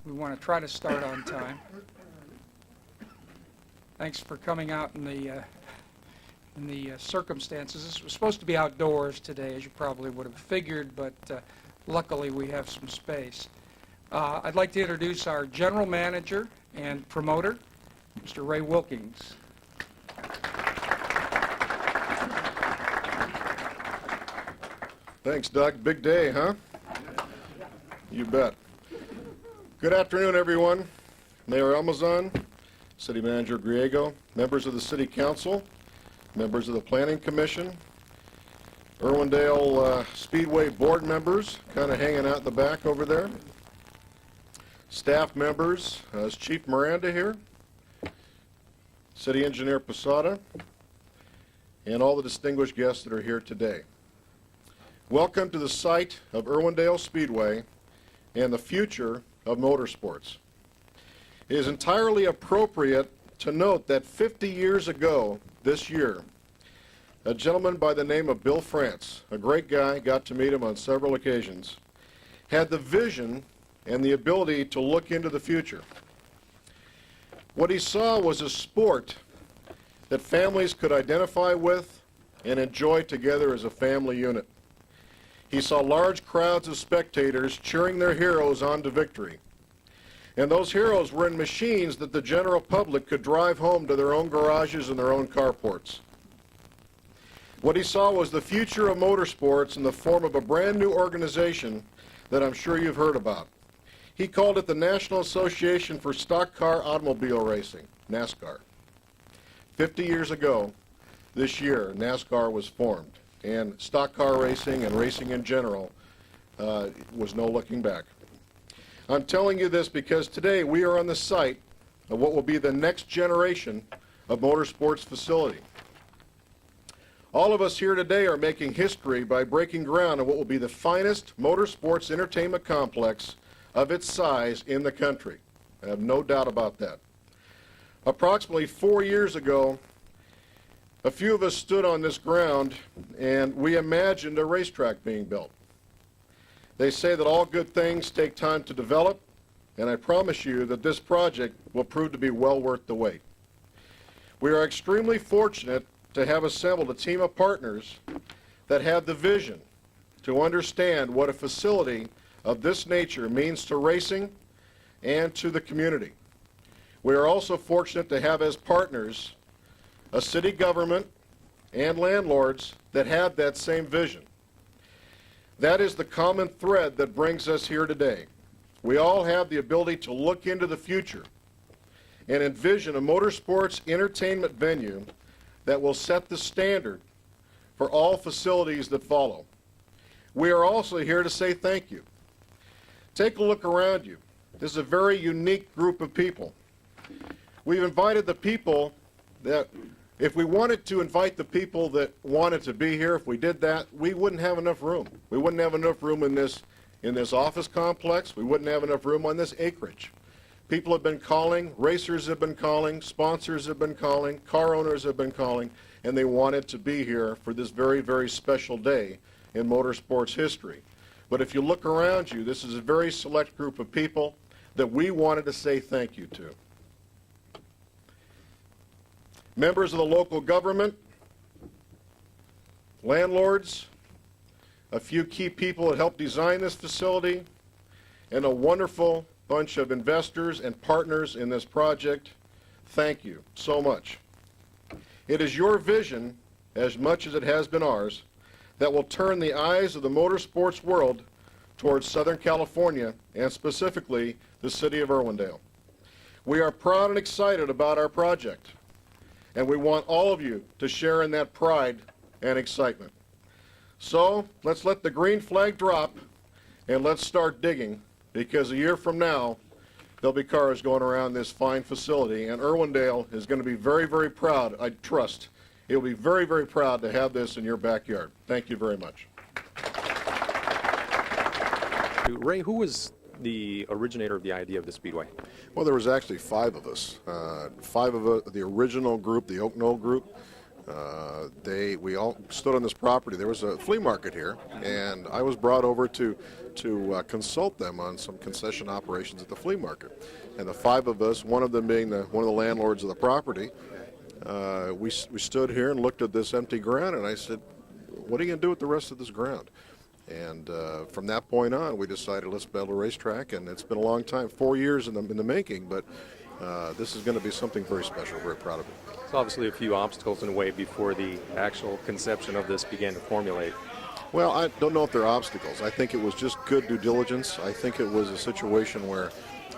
We want to try to start on time. Thanks for coming out in the circumstances. This was supposed to be outdoors today, as you probably would have figured, but luckily we have some space. I'd like to introduce our general manager and promoter, Mr. Ray Wilkins. Thanks, Doug. Big day, huh? You bet. Good afternoon, everyone. Mayor Almazan, City Manager Griego, members of the City Council, members of the Planning Commission, Irwindale Speedway board members, kind of hanging out in the back over there, staff members, is Chief Miranda here, City Engineer Posada, and all the distinguished guests that are here today. Welcome to the site of Irwindale Speedway and the future of motorsports. It is entirely appropriate to note that 50 years ago this year, a gentleman by the name of Bill France, a great guy, got to meet him on several occasions, had the vision and the ability to look into the future. What he saw was a sport that families could identify with and enjoy together as a family unit. He saw large crowds of spectators cheering their heroes on to victory. And those heroes were in machines that the general public could drive home to their own garages and their own carports. What he saw was the future of motorsports in the form of a brand new organization that I'm sure you've heard about. He called it the National Association for Stock Car Automobile Racing, NASCAR. 50 years ago, this year, NASCAR was formed. And stock car racing and racing in general was no looking back. I'm telling you this because today we are on the site of what will be the next generation of motorsports facility. All of us here today are making history by breaking ground on what will be the finest motorsports entertainment complex of its size in the country. I have no doubt about that. Approximately 4 years ago, a few of us stood on this ground and we imagined a racetrack being built. They say that all good things take time to develop, and I promise you that this project will prove to be well worth the wait. We are extremely fortunate to have assembled a team of partners that have the vision to understand what a facility of this nature means to racing and to the community. We are also fortunate to have as partners a city government and landlords that have that same vision. That is the common thread that brings us here today. We all have the ability to look into the future and envision a motorsports entertainment venue that will set the standard for all facilities that follow. We are also here to say thank you. Take a look around you. This is a very unique group of people. We've invited the people that, if we wanted to invite the people that wanted to be here, if we did that, we wouldn't have enough room. We wouldn't have enough room in this office complex. We wouldn't have enough room on this acreage. People have been calling, racers have been calling, sponsors have been calling, car owners have been calling, and they wanted to be here for this very, very special day in motorsports history. But if you look around you, this is a very select group of people that we wanted to say thank you to. Members of the local government, landlords, a few key people that helped design this facility, and a wonderful bunch of investors and partners in this project, thank you so much. It is your vision, as much as it has been ours, that will turn the eyes of the motorsports world towards Southern California and specifically the city of Irwindale. We are proud and excited about our project, and we want all of you to share in that pride and excitement. So let's let the green flag drop and let's start digging, because a year from now there'll be cars going around this fine facility, and Irwindale is going to be very, very proud. I trust it will be very, very proud to have this in your backyard. Thank you very much. Ray, who was the originator of the idea of the Speedway? Well, there was actually 5 of us. 5 of us, the original group, the Oak Knoll group. We all stood on this property. There was a flea market here, and I was brought over to consult them on some concession operations at the flea market. And the five of us, one of them being one of the landlords of the property, we stood here and looked at this empty ground, and I said, "What are you going to do with the rest of this ground?" And from that point on, we decided let's build a racetrack, and it's been a long time, 4 years in the making, but this is going to be something very special. Very proud of it. There's obviously a few obstacles in the way before the actual conception of this began to formulate. Well, I don't know if they're obstacles. I think it was just good due diligence. I think it was a situation where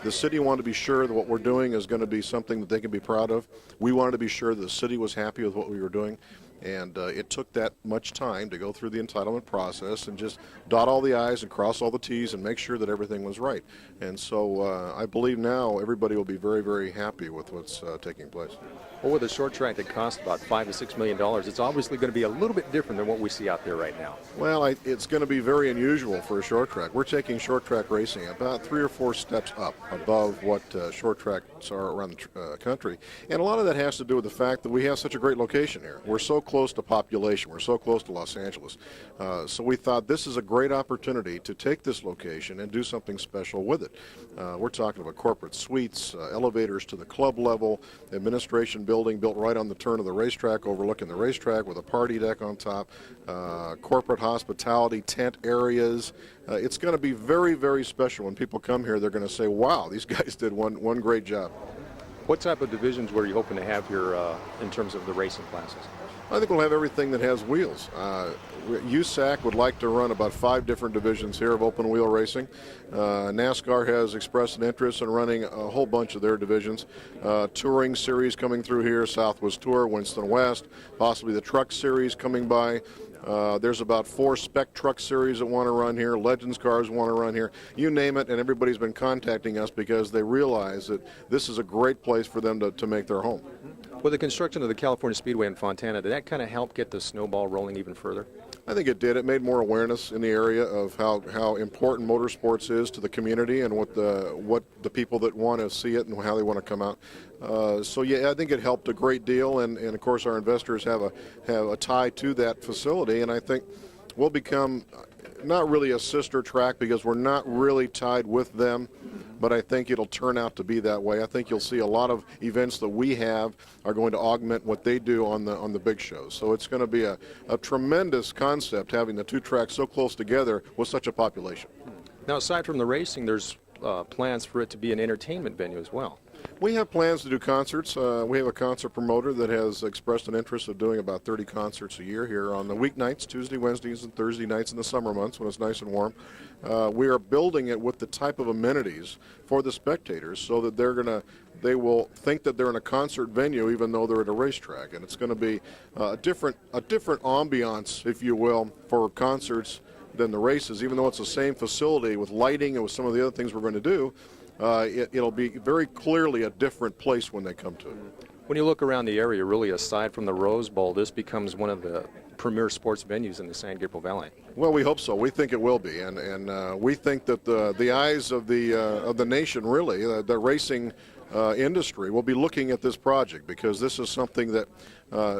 the city wanted to be sure that what we're doing is going to be something that they can be proud of. We wanted to be sure that the city was happy with what we were doing. And it took that much time to go through the entitlement process and just dot all the I's and cross all the T's and make sure that everything was right. And so I believe now everybody will be very, very happy with what's taking place. Well, with a short track that costs about $5 to $6 million, it's obviously going to be a little bit different than what we see out there right now. Well, it's going to be very unusual for a short track. We're taking short track racing about 3 or 4 steps up above what short tracks are around the country. And a lot of that has to do with the fact that we have such a great location here. We're so close to population. We're so close to Los Angeles. So we thought this is a great opportunity to take this location and do something special with it. We're talking about corporate suites, elevators to the club level, administration building built right on the turn of the racetrack, overlooking the racetrack with a party deck on top, corporate hospitality, tent areas. It's going to be very, very special. When people come here, they're going to say, wow, these guys did one great job. What type of divisions were you hoping to have here in terms of the racing classes? I think we'll have everything that has wheels. USAC would like to run about 5 different divisions here of open wheel racing. NASCAR has expressed an interest in running a whole bunch of their divisions. Touring series coming through here, Southwest Tour, Winston West, possibly the Truck Series coming by. There's about 4 spec truck series that want to run here. Legends cars want to run here. You name it, and everybody's been contacting us because they realize that this is a great place for them to make their home. With the construction of the California Speedway in Fontana, did that kind of help get the snowball rolling even further? I think it did. It made more awareness in the area of how important motorsports is to the community and what the people that want to see it and how they want to come out. So yeah, I think it helped a great deal, and of course our investors have a tie to that facility, and I think we'll become not really a sister track because we're not really tied with them, but I think it'll turn out to be that way. I think you'll see a lot of events that we have are going to augment what they do on the big shows. So it's going to be a tremendous concept having the 2 tracks so close together with such a population. Now, aside from the racing, there's plans for it to be an entertainment venue as well. We have plans to do concerts. We have a concert promoter that has expressed an interest of doing about 30 concerts a year here on the weeknights, Tuesday, Wednesdays, and Thursday nights in the summer months when it's nice and warm. We are building it with the type of amenities for the spectators so that they will think that they're in a concert venue even though they're at a racetrack. And it's going to be a different ambiance, if you will, for concerts than the races. Even though it's the same facility with lighting and with some of the other things we're going to do, it'll be very clearly a different place when they come to it. When you look around the area, really, aside from the Rose Bowl, this becomes one of the premier sports venues in the San Gabriel Valley. Well, we hope so. We think it will be, and we think that the eyes of the nation, really, the racing industry, will be looking at this project because this is something that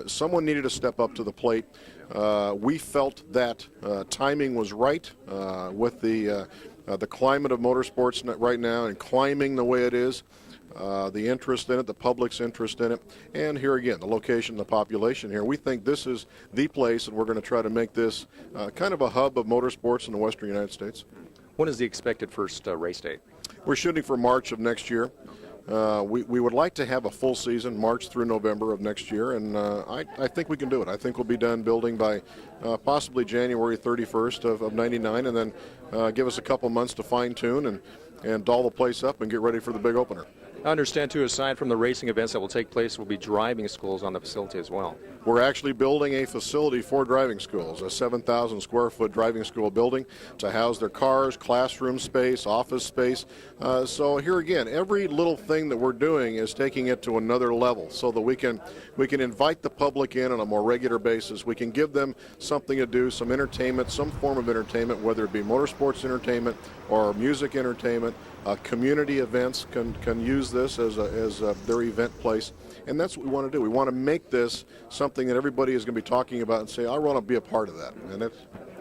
someone needed to step up to the plate. We felt that timing was right with the climate of motorsports right now and climbing the way it is, the interest in it, the public's interest in it, and here again, the location, the population here. We think this is the place, and we're going to try to make this kind of a hub of motorsports in the western United States. When is the expected first race date? We're shooting for March of next year. We would like to have a full season, March through November of next year, and I think we can do it. I think we'll be done building by possibly January 31st of 99, and then give us a couple months to fine-tune and doll the place up and get ready for the big opener. I understand, too, aside from the racing events that will take place, will be driving schools on the facility as well. We're actually building a facility for driving schools, a 7,000 square foot driving school building to house their cars, classroom space, office space. So here again, every little thing that we're doing is taking it to another level so that we can invite the public in on a more regular basis. We can give them something to do, some entertainment, some form of entertainment, whether it be motorsports entertainment or music entertainment. Community events can use use this as their event place, and that's what we want to do. We want to make this something that everybody is going to be talking about and say, I want to be a part of that, and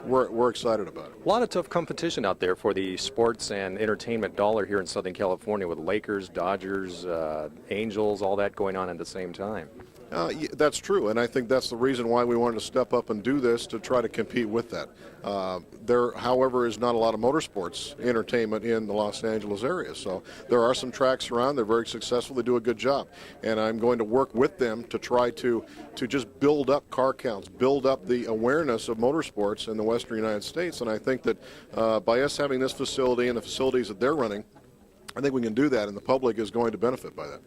we're excited about it. A lot of tough competition out there for the sports and entertainment dollar here in Southern California with Lakers, Dodgers, Angels, all that going on at the same time. Yeah, that's true, and I think that's the reason why we wanted to step up and do this, to try to compete with that. There, however, is not a lot of motorsports entertainment in the Los Angeles area, so there are some tracks around. They're very successful. They do a good job, and I'm going to work with them to try to just build up car counts, build up the awareness of motorsports in the western United States, and I think that by us having this facility and the facilities that they're running, I think we can do that, and the public is going to benefit by that.